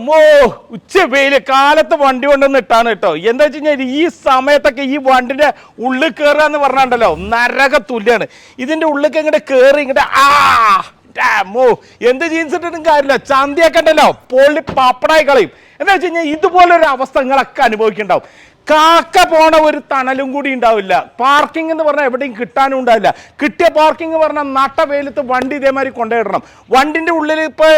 മോ ഉച്ച വെയില് കാലത്ത് വണ്ടി കൊണ്ടുവന്ന് ഇട്ടാണ് കേട്ടോ. എന്താ വെച്ച് കഴിഞ്ഞാൽ ഈ സമയത്തൊക്കെ ഈ വണ്ടിന്റെ ഉള്ളിൽ കയറുക എന്ന് പറഞ്ഞാണ്ടല്ലോ നരക തുല്യാണ്. ഇതിന്റെ ഉള്ളിൽ ഇങ്ങോട്ട് കയറി ഇങ്ങോട്ട് മോ എന്ത് ജീൻസ് ഇട്ടിട്ടും കാര്യമില്ല, ചന്തിയൊക്കെ ഉണ്ടല്ലോ പൊള്ളി പപ്പടായി കളയും. എന്താ വെച്ച് കഴിഞ്ഞാൽ ഇതുപോലൊരു അവസ്ഥ നിങ്ങളൊക്കെ അനുഭവിക്കുന്നുണ്ടാവും. കാക്ക പോണ ഒരു തണലും കൂടി ഉണ്ടാവില്ല. പാർക്കിംഗ് എന്ന് പറഞ്ഞാൽ എവിടെയും കിട്ടാനും ഉണ്ടാവില്ല. കിട്ടിയ പാർക്കിംഗ് പറഞ്ഞാൽ നട്ട വെയിലത്ത് വണ്ടി ഇതേമാതിരി കൊണ്ടുപോയിടണം. വണ്ടിൻ്റെ ഉള്ളിൽ ഇപ്പോൾ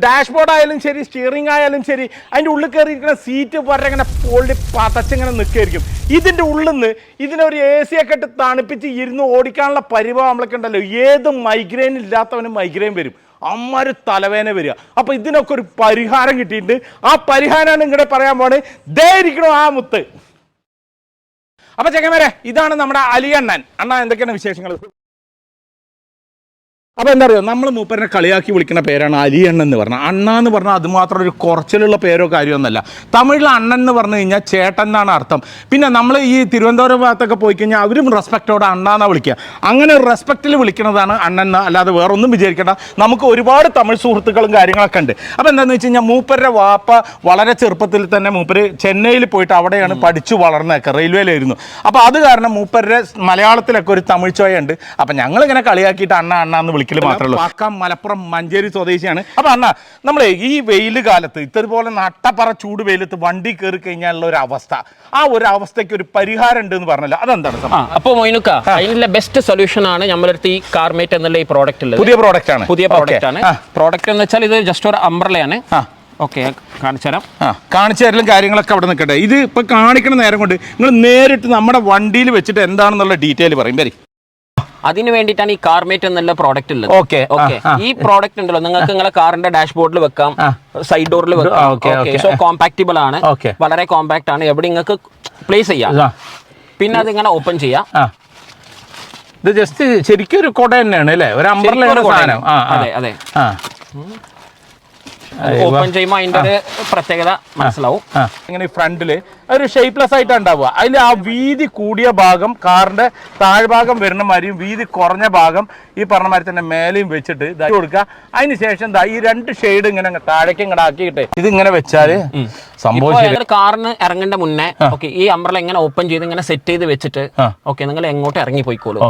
ഡാഷ്ബോർഡ് ആയാലും ശരി, സ്റ്റിയറിംഗ് ആയാലും ശരി, അതിൻ്റെ ഉള്ളിൽ കയറിയിരിക്കുന്ന സീറ്റ് പറഞ്ഞ ഇങ്ങനെ പൊള്ളി പതച്ചിങ്ങനെ നിൽക്കുകയായിരിക്കും. ഇതിൻ്റെ ഉള്ളിൽ നിന്ന് ഇതിനൊരു എ സി ഒക്കെ ഇട്ട് തണുപ്പിച്ച് ഇരുന്ന് ഓടിക്കാനുള്ള പരിഭവം നമ്മളൊക്കെ ഉണ്ടല്ലോ. ഏത് മൈഗ്രെയിൻ ഇല്ലാത്തവനും മൈഗ്രെയിൻ വരും, അമ്മൊരു തലവേന വരിക. അപ്പൊ ഇതിനൊക്കെ ഒരു പരിഹാരം കിട്ടിയിട്ടുണ്ട്. ആ പരിഹാരമാണ് ഇങ്ങോട്ട് പറയാൻ പോണേ. ദേ ഇരിക്കണോ ആ മുത്ത്. അപ്പൊ ചെങ്ങന്മാരെ, ഇതാണ് നമ്മുടെ അലി അണ്ണൻ. അണ്ണ എന്തൊക്കെയാണ് വിശേഷങ്ങൾ? അപ്പോൾ എന്താ പറയുക, നമ്മൾ മൂപ്പരനെ കളിയാക്കി വിളിക്കുന്ന പേരാണ് അലി അണ്ണൻ എന്ന് പറഞ്ഞാൽ. അണ്ണ എന്ന് പറഞ്ഞാൽ അതുമാത്രം ഒരു കുറച്ചിലുള്ള പേരോ കാര്യമൊന്നുമല്ല. തമിഴിൽ അണ്ണൻ എന്ന് പറഞ്ഞു കഴിഞ്ഞാൽ ചേട്ടൻ എന്നാണ് അർത്ഥം. പിന്നെ നമ്മൾ ഈ തിരുവനന്തപുരം ഭാഗത്തൊക്കെ പോയി കഴിഞ്ഞാൽ അവരും റെസ്പെക്റ്റോടെ അണ്ണാന്നാണ് വിളിക്കുക. അങ്ങനെ ഒരു റെസ്പെക്റ്റിൽ വിളിക്കുന്നതാണ് അണ്ണൻ, അല്ലാതെ വേറെ ഒന്നും വിചാരിക്കേണ്ട. നമുക്ക് ഒരുപാട് തമിഴ് സുഹൃത്തുക്കളും കാര്യങ്ങളൊക്കെ ഉണ്ട്. അപ്പോൾ എന്താണെന്ന് വെച്ച് കഴിഞ്ഞാൽ മൂപ്പരുടെ വാപ്പ വളരെ ചെറുപ്പത്തിൽ തന്നെ മൂപ്പര് ചെന്നൈയിൽ പോയിട്ട് അവിടെയാണ് പഠിച്ചു വളർന്നതൊക്കെ, റെയിൽവേയിലായിരുന്നു. അപ്പോൾ അത് കാരണം മൂപ്പരുടെ മലയാളത്തിലൊക്കെ ഒരു തമിഴ് ചോയുണ്ട്. അപ്പം ഞങ്ങളിങ്ങനെ കളിയാക്കിയിട്ട് അണ്ണ എന്ന് വിളിക്കും മാത്രമേ. പാക്കം മലപ്പുറം മഞ്ചേരി സ്വദേശിയാണ്. അപ്പൊ അണ്ണ, നമ്മളെ ഈ വെയിൽ കാലത്ത് ഇത്തരപോലെ നട്ടപ്പറ ചൂട് വെയിലത്ത് വണ്ടി കയറി കഴിഞ്ഞാലുള്ള ഒരു അവസ്ഥ, ആ ഒരു അവസ്ഥയ്ക്ക് ഒരു പരിഹാരം ഉണ്ട് എന്ന് പറഞ്ഞല്ലോ, അതെന്താണ്? അപ്പോൾ മൊയ്നുക്ക, അതിനുള്ള ബെസ്റ്റ് സൊല്യൂഷൻ ആണ് നമ്മളടുത്ത് ഈ കാർമേറ്റ് എന്നുള്ള ഈ പ്രോഡക്റ്റ് ഉള്ളത്. പുതിയ പ്രോഡക്റ്റ് ആണ്. പ്രോഡക്റ്റ് എന്ന് വെച്ചാൽ ഇത് ജസ്റ്റ് ഒരു അംബ്രലയാണ്. ഓക്കെ, കാണിച്ചു തരാം. കാണിച്ചു തരലും കാര്യങ്ങളൊക്കെ അവിടെ നിൽക്കട്ടെ. ഇത് ഇപ്പൊ കാണിക്കണ നേരം കൊണ്ട് നിങ്ങൾ നേരിട്ട് നമ്മുടെ വണ്ടിയിൽ വെച്ചിട്ട് എന്താണെന്നുള്ള ഡീറ്റെയിൽ പറയും. വരി. അതിന് വേണ്ടിയിട്ടാണ് ഈ കാർമേറ്റ് എന്നുള്ള പ്രോഡക്റ്റ് ഉള്ളത്. ഓക്കെ. ഈ പ്രോഡക്റ്റ് ഉണ്ടല്ലോ, നിങ്ങൾക്ക് നിങ്ങളെ കാറിന്റെ ഡാഷ്ബോർഡിൽ വെക്കാം, സൈഡ് ഡോറിൽ വെക്കാം. സോ കോമ്പാക്റ്റബിൾ ആണ്, വളരെ കോമ്പാക്ട് ആണ്, എവിടെ നിങ്ങൾക്ക് പ്ലേസ് ചെയ്യാം. പിന്നെ അതിങ്ങനെ ഓപ്പൺ ചെയ്യാം. ഇത് ജസ്റ്റ് ശരിക്കും ഒരു കൊട തന്നെയാണ് അല്ലേ, ഒരു അംബ്രല്ല സാധനം. അതെ അതെ. ഓപ്പൺ ചെയ്യുമ്പോൾ അതിന്റെ ഒരു പ്രത്യേകത മനസ്സിലാവും. ഇങ്ങനെ ഫ്രണ്ടില് ഒരു ഷേപ്പ്ലെസ് ആയിട്ടാണ് ഉണ്ടാവുക. അതിൽ ആ വീതി കൂടിയ ഭാഗം കാറിന്റെ താഴ്ഭാഗം വരുന്ന മാതിരിയും വീതി കുറഞ്ഞ ഭാഗം ഈ പറഞ്ഞ മാതിരി തന്നെ മേലെയും വെച്ചിട്ട് ഇതാക്കി കൊടുക്കുക. അതിന് ശേഷം ഈ രണ്ട് ഷെയ്ഡ് ഇങ്ങനെ താഴേക്ക് ഇങ്ങോട്ട് ആക്കിയിട്ട് ഇത് ഇങ്ങനെ വെച്ചാല് സംഭവം കാറിന് ഇറങ്ങേണ്ട മുന്നേ ഓക്കെ ഈ അംബ്രല ഇങ്ങനെ ഓപ്പൺ ചെയ്ത് ഇങ്ങനെ സെറ്റ് ചെയ്ത് വെച്ചിട്ട് ഓക്കെ നിങ്ങൾ എങ്ങോട്ട് ഇറങ്ങി പോയിക്കോളൂ.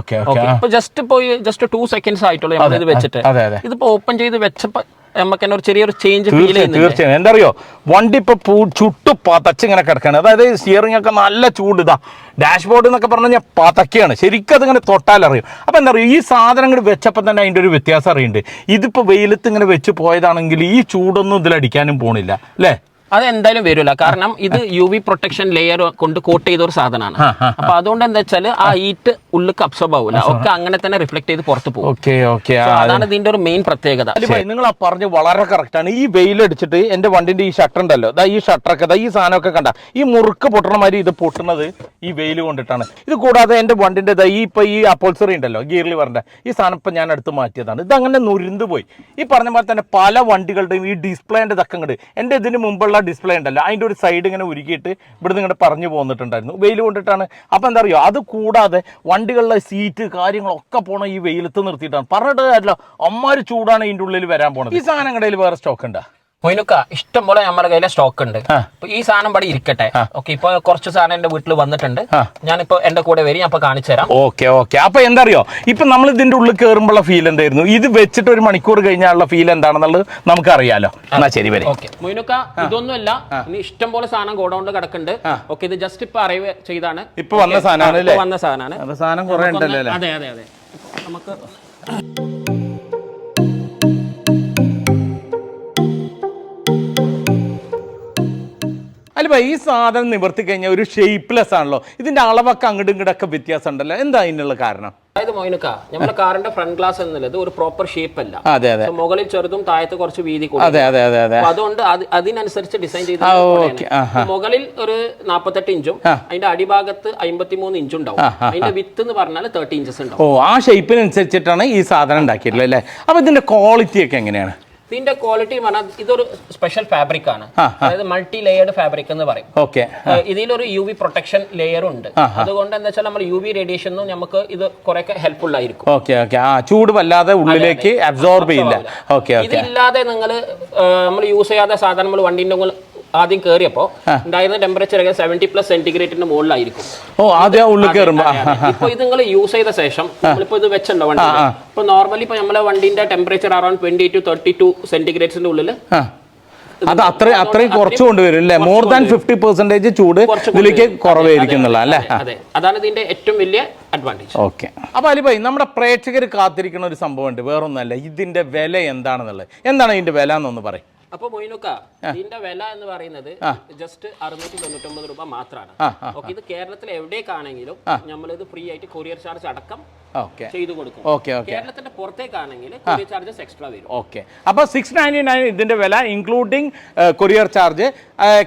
ഇപ്പൊ ജസ്റ്റ് 2 സെക്കൻഡ്സ് ആയിട്ടുള്ളൂ നമ്മളിത് വെച്ചിട്ട്. ഇതിപ്പോ ഓപ്പൺ ചെയ്ത് വെച്ചപ്പോ നമുക്ക് ഒരു ചെറിയൊരു ചേഞ്ച് ഫീൽ ചെയ്യുന്നു. തീർച്ചയായും. എന്താ അറിയോ, വണ്ടി ഇപ്പൊ ചുട്ടു പതച്ചിങ്ങനെ കിടക്കാണ്. അതായത് സ്റ്റിയറിംഗ് ഒക്കെ നല്ല ചൂട്. ഇതാ ഡാഷ്ബോർഡ് എന്നൊക്കെ പറഞ്ഞു കഴിഞ്ഞാൽ പതക്കുകയാണ്. ശരിക്കും അതിങ്ങനെ തൊട്ടാലറിയും. അപ്പൊ എന്താ പറയുക, ഈ സാധനം ഇങ്ങോട്ട് വെച്ചപ്പോൾ തന്നെ അതിന്റെ ഒരു വ്യത്യാസം അറിയുന്നുണ്ട്. ഇതിപ്പോ വെയിലത്ത് ഇങ്ങനെ വെച്ച് പോയതാണെങ്കിൽ ഈ ചൂടൊന്നും ഇതിലടിക്കാനും പോണില്ല അല്ലേ? അത് എന്തായാലും വരില്ല, കാരണം ഇത് UV പ്രൊട്ടക്ഷൻ ലെയർ കൊണ്ട് കോട്ട് ചെയ്ത ഒരു സാധനമാണ്. അപ്പൊ അതുകൊണ്ട് എന്താ വെച്ചാൽ ആ ഹീറ്റ് ഉള്ളിലേക്ക് അബ്സോർബ് ആവില്ല, ഒക്കെ അങ്ങനെ തന്നെ റിഫ്ലക്ട് ചെയ്ത് പുറത്ത് പോകും. അതാണ് ഇതിന്റെ ഒരു മെയിൻ പ്രത്യേകത. നിങ്ങൾ ആ പറഞ്ഞ് വളരെ കറക്റ്റ് ആണ്. ഈ വെയിലടിച്ചിട്ട് എന്റെ വണ്ടിന്റെ ഈ ഷട്ടർ ഉണ്ടല്ലോ, ഈ ഷട്ടറൊക്കെ ഈ സാധനമൊക്കെ കണ്ട ഈ മുറുക്ക് പൊട്ടണ മാതിരി ഇത് പൊട്ടുന്നത് ഈ വെയിൽ കൊണ്ടിട്ടാണ്. ഇത് കൂടാതെ എന്റെ വണ്ടിന്റെ ഈ അപ്പോൾസറി ഉണ്ടല്ലോ, ഗിയറിൽ പറഞ്ഞ ഈ സാധനം ഇപ്പൊ ഞാൻ അടുത്ത് മാറ്റിയതാണ്. ഇത് അങ്ങനെ നുരിந்து പോയി. ഈ പറഞ്ഞ പോലെ തന്നെ പല വണ്ടികളുടെയും ഈ ഡിസ്പ്ലേന്റെ ഇതൊക്കെ ഉണ്ട്. എന്റെ ഇതിന് മുമ്പുള്ള ഡിസ്പ്ലേ ഉണ്ടല്ലോ, അതിൻ്റെ ഒരു സൈഡ് ഇങ്ങനെ ഉരുക്കിയിട്ട് ഇവിടുന്ന് ഇങ്ങോട്ട് പറഞ്ഞു പോന്നിട്ടുണ്ടായിരുന്നു, വെയിൽ കൊണ്ടിട്ടാണ്. അപ്പം എന്താ പറയുക, അത് കൂടാതെ വണ്ടികളിലെ സീറ്റ് കാര്യങ്ങളൊക്കെ പോകണം ഈ വെയിലത്ത് നിർത്തിയിട്ടാണ്. പറഞ്ഞിട്ട് കാര്യമില്ല, അമ്മാര് ചൂടാണ് ഇതിൻ്റെ ഉള്ളിൽ വരാൻ പോണത്. ഈ സാധനങ്ങളുടെ വേറെ സ്റ്റോക്ക് ഉണ്ടോ? മൊയ്നുക്ക, ഇഷ്ടം പോലെ നമ്മുടെ കയ്യിലെ സ്റ്റോക്ക് ഉണ്ട്. ഈ സാധനം ഇവിടെ ഇരിക്കട്ടെ. ഓക്കെ, ഇപ്പൊ കുറച്ച് സാധനം എന്റെ വീട്ടിൽ വന്നിട്ടുണ്ട്. ഞാനിപ്പോ എന്റെ കൂടെ വരും, ഞാൻ കാണിച്ചു തരാം. ഓക്കെ. അപ്പൊ എന്താ അറിയോ, ഇപ്പൊ നമ്മൾ ഇതിന്റെ ഉള്ളിൽ കയറുമ്പോഴുള്ള ഫീൽ എന്തായിരുന്നു, ഇത് വെച്ചിട്ട് ഒരു മണിക്കൂർ കഴിഞ്ഞാലുള്ള ഫീൽ എന്താണെന്നുള്ളത് നമുക്ക് അറിയാലോ. എന്നാ ശരി, വരും. ഓക്കെ മൊയ്നുക്ക, ഇതൊന്നുമല്ല, ഇനി ഇഷ്ടം പോലെ സാധനം ഗോഡൌണിൽ കിടക്കുന്നുണ്ട്. ഓക്കെ, ഇത് ജസ്റ്റ് ഇപ്പൊ അറൈവ് ചെയ്താണ്, ഇപ്പൊ വന്ന സാധനമാണ്. വന്ന സാധനമാണ്. സാധനം കുറെ ഉണ്ടല്ലോ. അതെ. നമുക്ക് അല്ല, ഈ സാധനം നിവർത്തി കഴിഞ്ഞാൽ ഒരു ഷേപ്പ്ലെസ് ആണല്ലോ. ഇതിന്റെ അളവൊക്കെ അങ്ങോട്ടും ഇങ്ങോട്ടൊക്കെ വ്യത്യാസം ഉണ്ടല്ലോ, എന്താ അതിനുള്ള കാരണം? അതായത് മൊയ്നുക്ക, നമ്മുടെ കാറിന്റെ ഫ്രണ്ട് ഗ്ലാസ് എന്നുള്ളത് ഒരു പ്രോപ്പർ ഷേപ്പ് അല്ല. മുകളിൽ ചെറുതും താഴത്ത് കുറച്ച് വീതി കൂടുതൽ. അതുകൊണ്ട് അതിനനുസരിച്ച് ഡിസൈൻ ചെയ്ത മുകളിൽ ഒരു 48 ഇഞ്ചും അതിന്റെ അടിഭാഗത്ത് 53 ഇഞ്ചും ഉണ്ടാവും. അതിന്റെ വിത്ത് എന്ന് പറഞ്ഞാൽ 30 ഇഞ്ചസ് ഉണ്ടാവും. ആ ഷേപ്പിനനുസരിച്ചിട്ടാണ് ഈ സാധനം ഉണ്ടാക്കിയിട്ടുള്ളത് അല്ലേ? അപ്പൊ ഇതിന്റെ ക്വാളിറ്റി ഒക്കെ എങ്ങനെയാണ്? ഇതിന്റെ ക്വാളിറ്റി പറഞ്ഞാൽ ഇതൊരു സ്പെഷ്യൽ ഫാബ്രിക് ആണ്, അതായത് മൾട്ടി ലെയർഡ് ഫാബ്രിക് എന്ന് പറയും. ഇതിലൊരു UV പ്രൊട്ടക്ഷൻ ലെയറും ഉണ്ട്. അതുകൊണ്ട് എന്താ വെച്ചാൽ നമ്മൾ UV റേഡിയേഷനും നമുക്ക് ഇത് കുറെ ഹെൽപ്ഫുൾ ആയിരിക്കും. ചൂട് വല്ലാതെ ഉള്ളിലേക്ക് അബ്സോർബ് ചെയ്യില്ല. ഇതില്ലാതെ നിങ്ങൾ നമ്മൾ യൂസ് ചെയ്യാതെ സാധാരണ നമ്മൾ വണ്ടിന്റെ ആദ്യം കയറിയപ്പോ ഉണ്ടായിരുന്ന ടെമ്പറേച്ചർ 70+ സെന്റിഗ്രേഡിന്റെ മുകളിലായിരിക്കും. ഇപ്പൊ ഇത് നിങ്ങൾ യൂസ് ചെയ്ത ശേഷം നമ്മളിപ്പോ ഇത് വെച്ചിട്ടുണ്ടോ വണ്ടി, ഇപ്പൊ നോർമലി ഇപ്പൊ നമ്മളെ വണ്ടിന്റെ ടെമ്പറേച്ചർ അറൌണ്ട് 20 to 32 സെന്റിഗ്രേഡ്സിന്റെ ഉള്ളിൽ അത് അത്രയും കുറച്ച് കൊണ്ടുവരും അല്ലേ? മോർ ദാൻ 50% ചൂട് ഇതിലേക്ക് കുറവായിരിക്കുന്നുള്ള അല്ലേ? അതാണ് ഇതിന്റെ ഏറ്റവും വലിയ അഡ്വാൻറ്റേജ്. ഓക്കെ. അപ്പൊ അലിഭായ്, നമ്മുടെ പ്രേക്ഷകർ കാത്തിരിക്കുന്ന ഒരു സംഭവം ഉണ്ട്, വേറൊന്നല്ല, ഇതിന്റെ വില എന്താണെന്നുള്ളത്. എന്താണ് ഇതിന്റെ വില എന്നൊന്ന് പറയും. അപ്പൊ മൊയ്നുക്ക, ഇതിന്റെ വില എന്ന് പറയുന്നത് ജസ്റ്റ് 699 രൂപ മാത്രമാണ്. ഓക്കെ. ഇത് കേരളത്തിൽ എവിടേക്കാണെങ്കിലും നമ്മളിത് ഫ്രീ ആയിട്ട് കൊറിയർ ചാർജ് അടക്കം ചെയ്തു കൊടുക്കും. കേരളത്തിന്റെ പുറത്തേക്കാണെങ്കിൽ കൊറിയർ ചാർജസ് എക്സ്ട്രാ വരും. ഓക്കെ. അപ്പൊ 699 ഇതിന്റെ വില ഇൻക്ലൂഡിംഗ് കൊറിയർ ചാർജ്.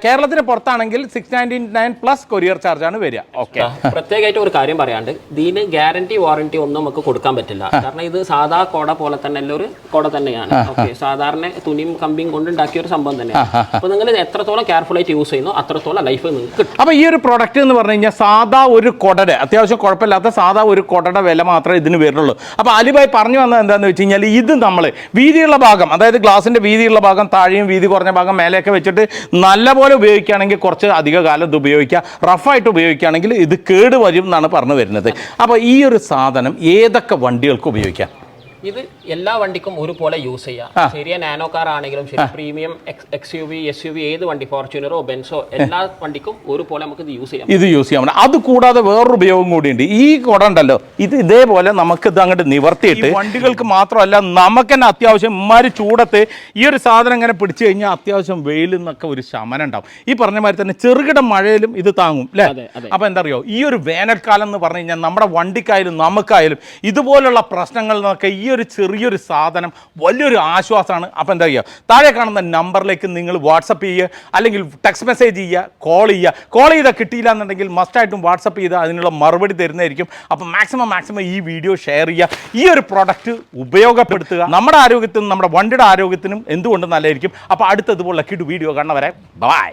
കേരളത്തിന് പുറത്താണെങ്കിൽ 699 പ്ലസ് കൊറിയർ ചാർജ് ആണ് വരിക. ഓക്കെ. പ്രത്യേകമായിട്ട് ഒരു കാര്യം പറയാണ്ട്, ഇതിന് ഗ്യാരണ്ടി വാറന്റി ഒന്നും നമുക്ക് കൊടുക്കാൻ പറ്റില്ല. കാരണം ഇത് സാധാ കോട പോലെ തന്നെ ഒരു കോട തന്നെയാണ്. ഓക്കെ. സാധാരണ തുണിയും കമ്പിയും കൊണ്ട് ഉണ്ടാക്കിയ ഒരു സംഭവം തന്നെയാണ്. അപ്പൊ നിങ്ങൾ എത്രത്തോളം കെയർഫുൾ ആയിട്ട് യൂസ് ചെയ്യുന്നു അത്രത്തോളം ലൈഫ് നിങ്ങൾക്ക് കിട്ടും. അപ്പൊ ഈ ഒരു പ്രൊഡക്റ്റ് എന്ന് പറഞ്ഞു കഴിഞ്ഞാൽ സാധാ ഒരു കൊടയുടെ, അത്യാവശ്യം കുഴപ്പമില്ലാത്ത സാധാ ഒരു കൊടയുടെ വില മാത്രമേ ഇതിന് വരുന്നുള്ളൂ. അപ്പൊ അലിഭായ് പറഞ്ഞു വന്നത് എന്താന്ന് വെച്ച് കഴിഞ്ഞാൽ, ഇത് നമ്മൾ വീതിയുള്ള ഭാഗം, അതായത് ഗ്ലാസിന്റെ വീതിയുള്ള ഭാഗം താഴെയും വീതി കുറഞ്ഞ ഭാഗം മേലെയൊക്കെ വെച്ചിട്ട് നല്ലപോലെ ഉപയോഗിക്കുകയാണെങ്കിൽ കുറച്ച് അധിക കാലം ഇത് ഉപയോഗിക്കുക. റഫായിട്ട് ഉപയോഗിക്കുകയാണെങ്കിൽ ഇത് കേട് വരും എന്നാണ് പറഞ്ഞു വരുന്നത്. അപ്പോൾ ഈ ഒരു സാധനം ഏതൊക്കെ വണ്ടികൾക്ക് ഉപയോഗിക്കാം? ഇത് എല്ലാ വണ്ടിക്കും ഒരുപോലെ യൂസ് ചെയ്യാം. ചെറിയ നാനോ കാർ ആണെങ്കിലും ശരി, പ്രീമിയം XUV SUV ഏത് വണ്ടി, ഫോർച്യൂണറോ ബെൻസോ, എല്ലാ വണ്ടിക്കും ഒരുപോലെ നമുക്ക് ഇത് യൂസ് ചെയ്യാം. അത് കൂടാതെ വേറൊരു ഉപയോഗം കൂടിയുണ്ട്. ഈ കുട ഉണ്ടല്ലോ, ഇത് ഇതേപോലെ നമുക്ക് ഇത് അങ്ങോട്ട് നിവർത്തിയിട്ട് വണ്ടികൾക്ക് മാത്രമല്ല നമുക്ക് തന്നെ അത്യാവശ്യം ഇമാര് ചൂടത്ത് ഈ ഒരു സാധനം ഇങ്ങനെ പിടിച്ചു കഴിഞ്ഞാൽ അത്യാവശ്യം വെയിലിൽ നിന്നൊക്കെ ഒരു ശമനം ഉണ്ടാവും. ഈ പറഞ്ഞ മാതിരി തന്നെ ചെറുകിട മഴയിലും ഇത് താങ്ങും അല്ലേ? അപ്പൊ എന്താ അറിയോ, ഈ ഒരു വേനൽക്കാലം എന്ന് പറഞ്ഞു കഴിഞ്ഞാൽ നമ്മുടെ വണ്ടിക്കായാലും നമുക്കായാലും ഇതുപോലുള്ള പ്രശ്നങ്ങളിൽ നിന്നൊക്കെ ഈ ഒരു ചെറിയൊരു സാധനം വലിയൊരു ആശ്വാസമാണ്. അപ്പോൾ എന്താ ചെയ്യുക, താഴെ കാണുന്ന നമ്പറിലേക്ക് നിങ്ങൾ വാട്സപ്പ് ചെയ്യുക, അല്ലെങ്കിൽ ടെക്സ്റ്റ് മെസ്സേജ് ചെയ്യുക, കോൾ ചെയ്താൽ കിട്ടിയില്ല എന്നുണ്ടെങ്കിൽ മസ്റ്റായിട്ടും വാട്സപ്പ് ചെയ്താൽ അതിനുള്ള മറുപടി തരുന്നതായിരിക്കും. അപ്പോൾ മാക്സിമം ഈ വീഡിയോ ഷെയർ ചെയ്യുക, ഈ ഒരു പ്രൊഡക്റ്റ് ഉപയോഗപ്പെടുത്തുക. നമ്മുടെ ആരോഗ്യത്തിനും നമ്മുടെ വണ്ടിയുടെ ആരോഗ്യത്തിനും എന്തുകൊണ്ടും നല്ലതായിരിക്കും. അപ്പോൾ അടുത്തതുപോലുള്ള കിടു വീഡിയോ കാണുന്നവരെ ബൈ.